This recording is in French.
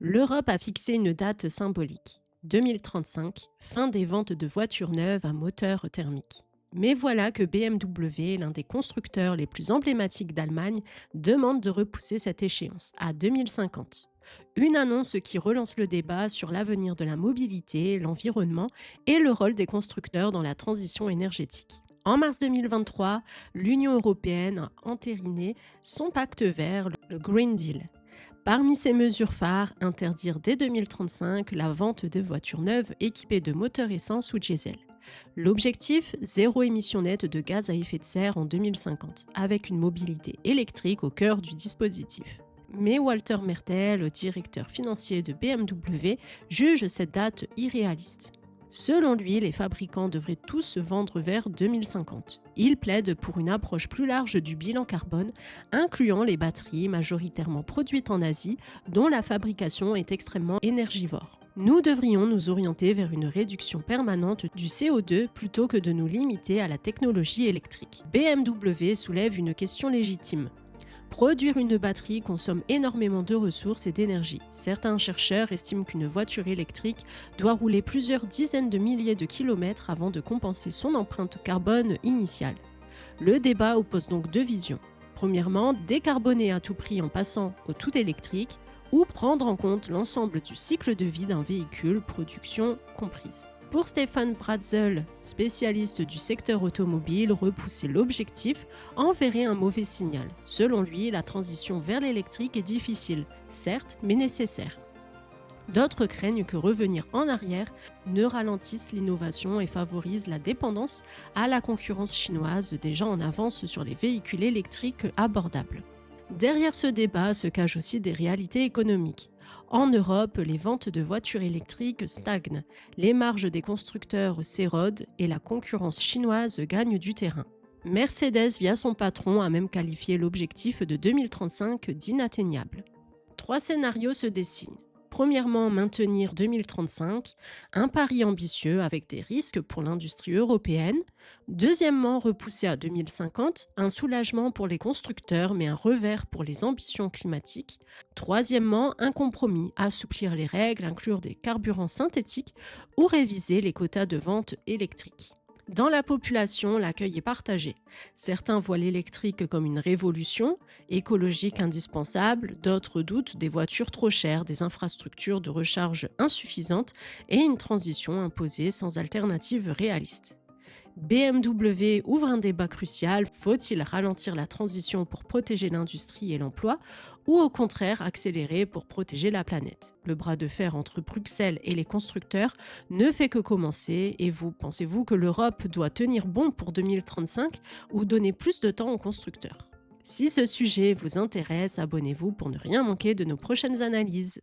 L'Europe a fixé une date symbolique, 2035, fin des ventes de voitures neuves à moteur thermique. Mais voilà que BMW, l'un des constructeurs les plus emblématiques d'Allemagne, demande de repousser cette échéance à 2050. Une annonce qui relance le débat sur l'avenir de la mobilité, l'environnement et le rôle des constructeurs dans la transition énergétique. En mars 2023, l'Union européenne a entériné son pacte vert, le Green Deal. Parmi ces mesures phares, interdire dès 2035 la vente de voitures neuves équipées de moteurs essence ou diesel. L'objectif, zéro émission nette de gaz à effet de serre en 2050, avec une mobilité électrique au cœur du dispositif. Mais Walter Mertel, directeur financier de BMW, juge cette date irréaliste. Selon lui, les fabricants devraient tous se vendre vers 2050. Il plaide pour une approche plus large du bilan carbone, incluant les batteries majoritairement produites en Asie, dont la fabrication est extrêmement énergivore. Nous devrions nous orienter vers une réduction permanente du CO2 plutôt que de nous limiter à la technologie électrique. BMW soulève une question légitime. Produire une batterie consomme énormément de ressources et d'énergie. Certains chercheurs estiment qu'une voiture électrique doit rouler plusieurs dizaines de milliers de kilomètres avant de compenser son empreinte carbone initiale. Le débat oppose donc deux visions. Premièrement, décarboner à tout prix en passant au tout électrique, ou prendre en compte l'ensemble du cycle de vie d'un véhicule, production comprise. Pour Stéphane Bratzel, spécialiste du secteur automobile, repousser l'objectif enverrait un mauvais signal. Selon lui, la transition vers l'électrique est difficile, certes, mais nécessaire. D'autres craignent que revenir en arrière ne ralentisse l'innovation et favorise la dépendance à la concurrence chinoise déjà en avance sur les véhicules électriques abordables. Derrière ce débat se cachent aussi des réalités économiques. En Europe, les ventes de voitures électriques stagnent, les marges des constructeurs s'érodent et la concurrence chinoise gagne du terrain. Mercedes, via son patron, a même qualifié l'objectif de 2035 d'inatteignable. Trois scénarios se dessinent. Premièrement, maintenir 2035, un pari ambitieux avec des risques pour l'industrie européenne. Deuxièmement, repousser à 2050, un soulagement pour les constructeurs mais un revers pour les ambitions climatiques. Troisièmement, un compromis, assouplir les règles, inclure des carburants synthétiques ou réviser les quotas de vente électriques. Dans la population, l'accueil est partagé. Certains voient l'électrique comme une révolution, écologique indispensable, d'autres doutent des voitures trop chères, des infrastructures de recharge insuffisantes et une transition imposée sans alternative réaliste. BMW ouvre un débat crucial, faut-il ralentir la transition pour protéger l'industrie et l'emploi ou au contraire accélérer pour protéger la planète? Le bras de fer entre Bruxelles et les constructeurs ne fait que commencer et vous, pensez-vous que l'Europe doit tenir bon pour 2035 ou donner plus de temps aux constructeurs? Si ce sujet vous intéresse, abonnez-vous pour ne rien manquer de nos prochaines analyses.